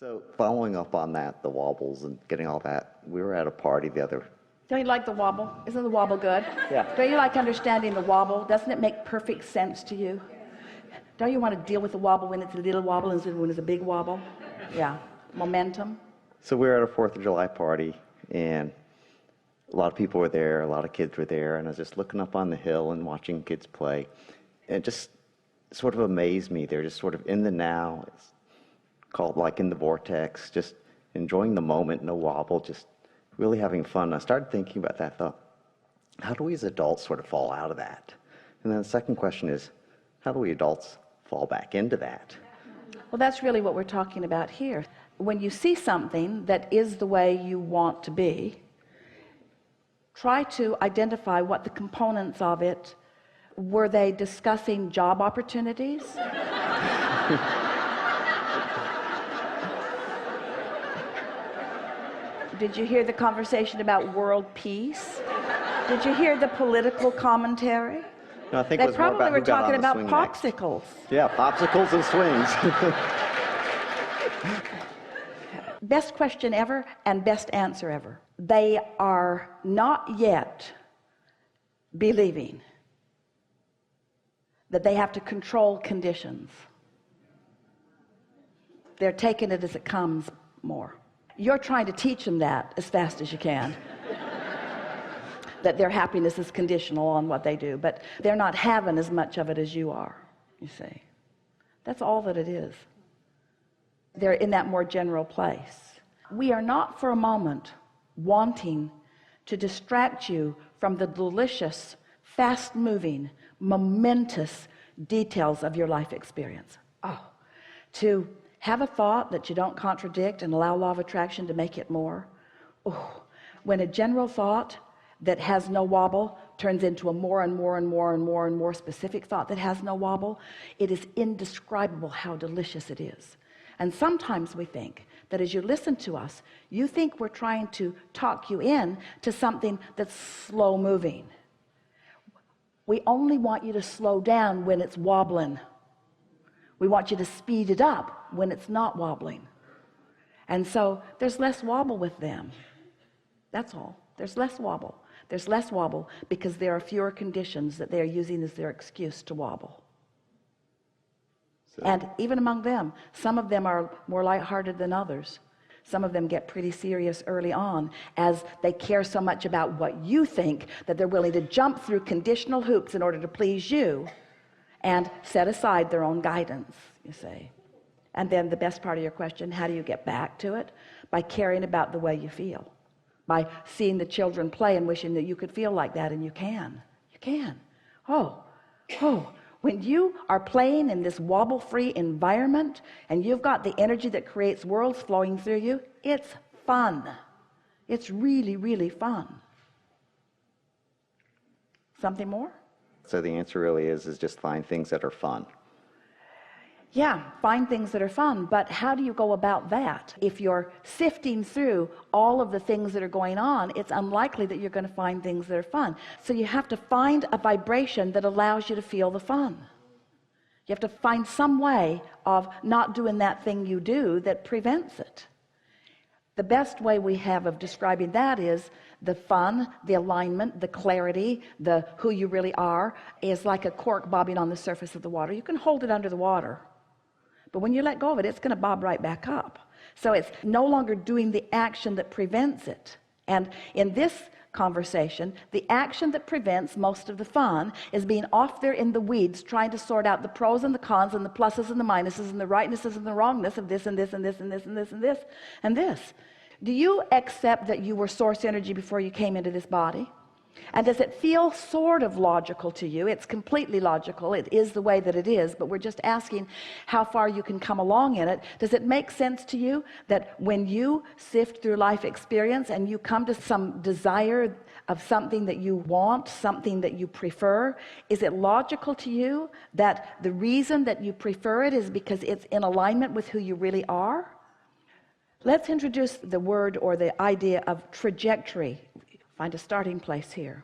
So following up on that, the wobbles and getting all that, we were at a party the other. Don't you like the wobble? Isn't the wobble good? Yeah. Don't you like understanding the wobble? Doesn't it make perfect sense to you? Don't you want to deal with the wobble when it's a little wobble instead of when it's a big wobble? Yeah. Momentum. So we were at a 4th of July party, and a lot of people were there, a lot of kids were there, and I was just looking up on the hill and watching kids play. And it just sort of amazed me. They're just sort of in the now. It's called like in the vortex, just enjoying the moment, no wobble, just really having fun. I started thinking about that, thought, how do we as adults sort of fall out of that? And then the second question is, how do we adults fall back into that? Well, that's really what we're talking about here. When you see something that is the way you want to be, try to identify what the components of it were. They discussing job opportunities? Did you hear the conversation about world peace? Did you hear the political commentary? No, I think they it was probably more about were who got talking on the about swing popsicles. next. Yeah, popsicles and swings. Best question ever and best answer ever. They are not yet believing that they have to control conditions. They're taking it as it comes more. You're trying to teach them that as fast as you can. That their happiness is conditional on what they do, but they're not having as much of it as you are, you see. That's all that it is. They're in that more general place. We are not for a moment wanting to distract you from the delicious, fast-moving, momentous details of your life experience. To have a thought that you don't contradict and allow law of attraction to make it more. When a general thought that has no wobble turns into a more and more and more and more and more specific thought that has no wobble, it is indescribable how delicious it is. And sometimes we think that as you listen to us, you think we're trying to talk you in to something that's slow moving. We only want you to slow down when it's wobbling. We want you to speed it up when it's not wobbling. And so there's less wobble with them. That's all. There's less wobble. There's less wobble because there are fewer conditions that they're using as their excuse to wobble. And even among them, some of them are more lighthearted than others. Some of them get pretty serious early on as they care so much about what you think that they're willing to jump through conditional hoops in order to please you and set aside their own guidance, you see. And then the best part of your question, how do you get back to it? By caring about the way you feel. By seeing the children play and wishing that you could feel like that, and you can. You can. When you are playing in this wobble-free environment and you've got the energy that creates worlds flowing through you, it's fun. It's really, really fun. Something more? So the answer really is just find things that are fun. Yeah, find things that are fun, but how do you go about that? If you're sifting through all of the things that are going on, it's unlikely that you're going to find things that are fun. So you have to find a vibration that allows you to feel the fun. You have to find some way of not doing that thing you do that prevents it. The best way we have of describing that is the fun, the alignment, the clarity, the who you really are is like a cork bobbing on the surface of the water. You can hold it under the water, but when you let go of it, it's going to bob right back up. So it's no longer doing the action that prevents it. And in this conversation, the action that prevents most of the fun is being off there in the weeds, trying to sort out the pros and the cons and the pluses and the minuses and the rightnesses and the wrongness of this and this and this and this and this and this and this. Do you accept that you were source energy before you came into this body? And does it feel sort of logical to you? It's completely logical. It is the way that it is, but we're just asking how far you can come along in it. Does it make sense to you that when you sift through life experience and you come to some desire of something that you want, something that you prefer, is it logical to you that the reason that you prefer it is because it's in alignment with who you really are? Let's introduce the word or the idea of trajectory. Find a starting place here.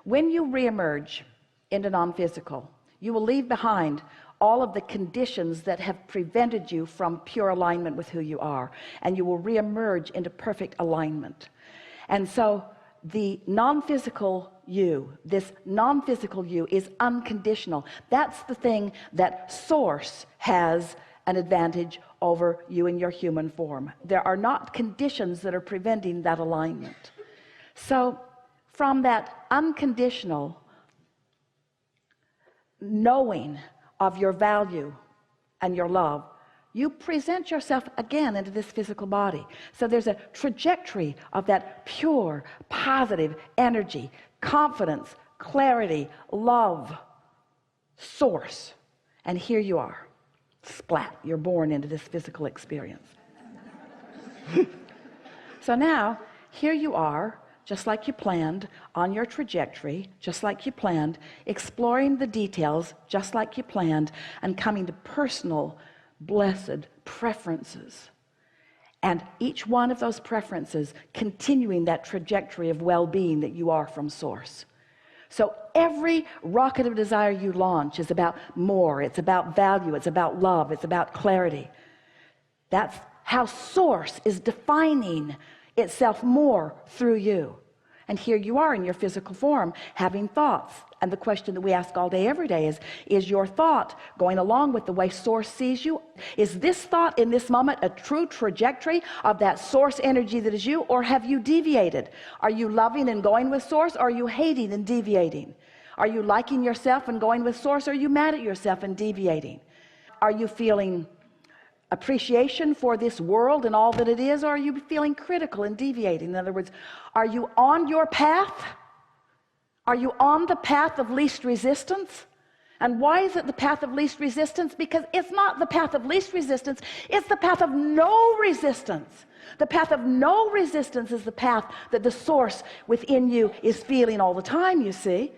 When you reemerge into non-physical, you will leave behind all of the conditions that have prevented you from pure alignment with who you are, and you will reemerge into perfect alignment. And so the non-physical you, this non-physical you, is unconditional. That's the thing that Source has an advantage over you in your human form. There are not conditions that are preventing that alignment. So from that unconditional knowing of your value and your love, you present yourself again into this physical body. So there's a trajectory of that pure, positive energy, confidence, clarity, love, Source. And here you are, splat, you're born into this physical experience. So now, here you are, just like you planned, on your trajectory, just like you planned, exploring the details, just like you planned, and coming to personal, blessed preferences. And each one of those preferences continuing that trajectory of well-being that you are from Source. So every rocket of desire you launch is about more, it's about value, it's about love, it's about clarity. That's how Source is defining itself more through you. And here you are in your physical form, having thoughts. And the question that we ask all day, every day is your thought going along with the way Source sees you? Is this thought in this moment a true trajectory of that Source energy that is you, or have you deviated? Are you loving and going with Source, or are you hating and deviating? Are you liking yourself and going with Source, or are you mad at yourself and deviating? Are you feeling appreciation for this world and all that it is, or are you feeling critical and deviating? In other words, are you on your path? Are you on the path of least resistance? And why is it the path of least resistance? Because it's not the path of least resistance, it's the path of no resistance. The path of no resistance is the path that the Source within you is feeling all the time, you see.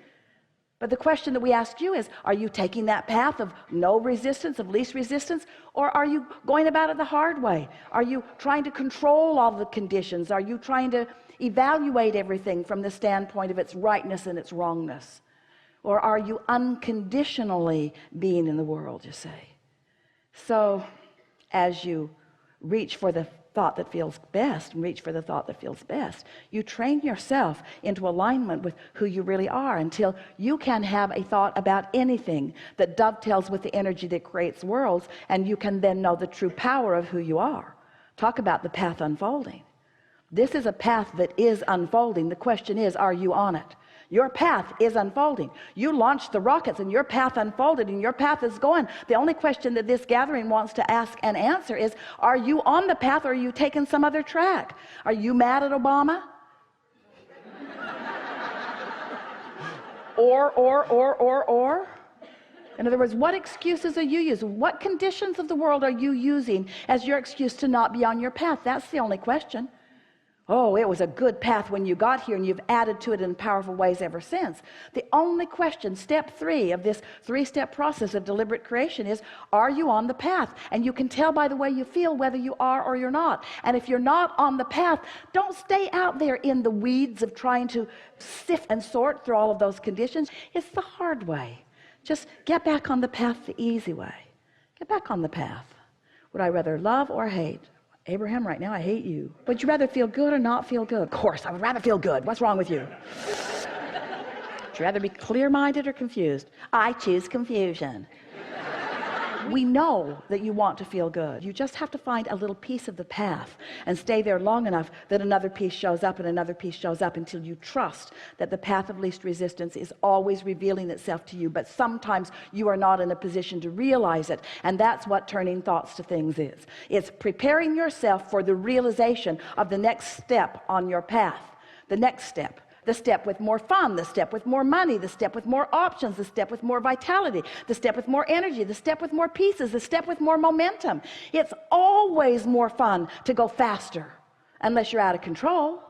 But the question that we ask you is, are you taking that path of no resistance, of least resistance, or are you going about it the hard way? Are you trying to control all the conditions? Are you trying to evaluate everything from the standpoint of its rightness and its wrongness? Or are you unconditionally being in the world, you say? So as you reach for the thought that feels best and reach for the thought that feels best, you train yourself into alignment with who you really are until you can have a thought about anything that dovetails with the energy that creates worlds, and you can then know the true power of who you are. Talk about the path unfolding. This is a path that is unfolding. The question is, are you on it? Your path is unfolding. You launched the rockets and your path unfolded and your path is going. The only question that this gathering wants to ask and answer is, are you on the path, or are you taking some other track? Are you mad at Obama? Or? In other words, what excuses are you using? What conditions of the world are you using as your excuse to not be on your path? That's the only question. Oh, it was a good path when you got here, and you've added to it in powerful ways ever since. The only question, step 3 of this 3-step process of deliberate creation is, are you on the path? And you can tell by the way you feel whether you are or you're not. And if you're not on the path, don't stay out there in the weeds of trying to sift and sort through all of those conditions. It's the hard way. Just get back on the path the easy way. Get back on the path. Would I rather love or hate? Abraham, right now I hate you. Would you rather feel good or not feel good? Of course, I would rather feel good. What's wrong with you? Would you rather be clear-minded or confused? I choose confusion. We know that you want to feel good. You just have to find a little piece of the path and stay there long enough that another piece shows up and another piece shows up until you trust that the path of least resistance is always revealing itself to you. But sometimes you are not in a position to realize it. And that's what turning thoughts to things is. It's preparing yourself for the realization of the next step on your path. The next step. The step with more fun, the step with more money, the step with more options, the step with more vitality, the step with more energy, the step with more pieces, the step with more momentum. It's always more fun to go faster, unless you're out of control.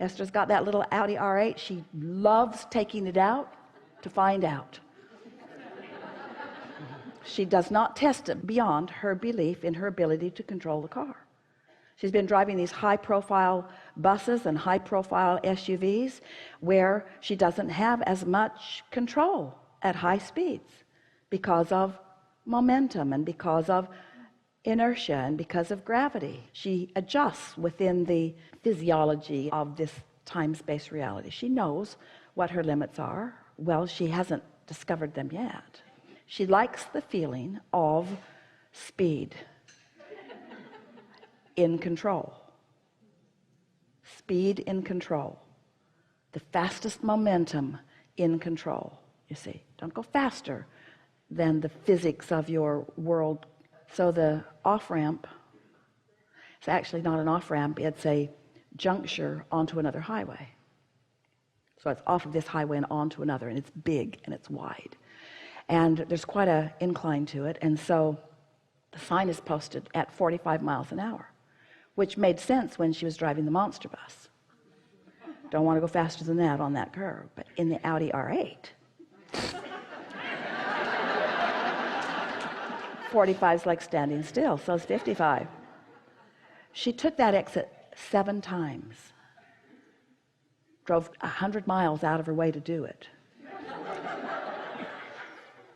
Esther's got that little Audi R8. She loves taking it out to find out. She does not test it beyond her belief in her ability to control the car. She's been driving these high-profile buses and high-profile SUVs where she doesn't have as much control at high speeds because of momentum and because of inertia and because of gravity. She adjusts within the physiology of this time-space reality. She knows what her limits are. Well, she hasn't discovered them yet. She likes the feeling of speed in control. Speed in control. The fastest momentum in control. You see, don't go faster than the physics of your world. So the off-ramp, it's actually not an off-ramp, it's a juncture onto another highway. So it's off of this highway and onto another, and it's big and it's wide. And there's quite an incline to it, and so the sign is posted at 45 miles an hour, which made sense when she was driving the monster bus. Don't want to go faster than that on that curve, but in the Audi R8, 45 is like standing still, so is 55. She took that exit 7 times, drove 100 miles out of her way to do it.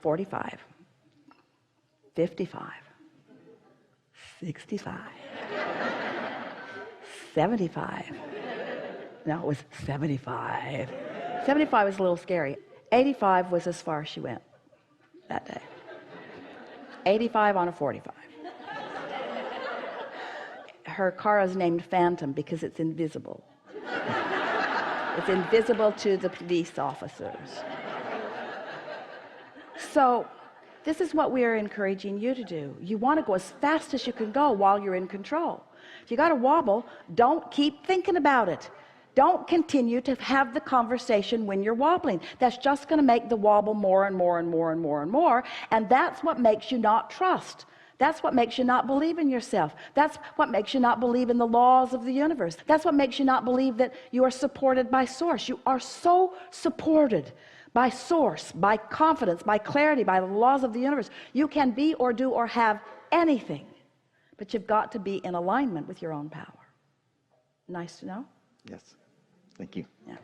45, 55, 65, 75. No, it was 75. 75 was a little scary. 85 was as far as she went that day. 85 on a 45. Her car is named Phantom because it's invisible. It's invisible to the police officers. So this is what we are encouraging you to do. You want to go as fast as you can go while you're in control. If you got to wobble, don't keep thinking about it. Don't continue to have the conversation when you're wobbling. That's just going to make the wobble more and more and more and more and more, and that's what makes you not trust. That's what makes you not believe in yourself. That's what makes you not believe in the laws of the universe. That's what makes you not believe that you are supported by Source. You are so supported by Source, by confidence, by clarity, by the laws of the universe. You can be or do or have anything, but you've got to be in alignment with your own power. Nice to know? Yes. Thank you. Yeah.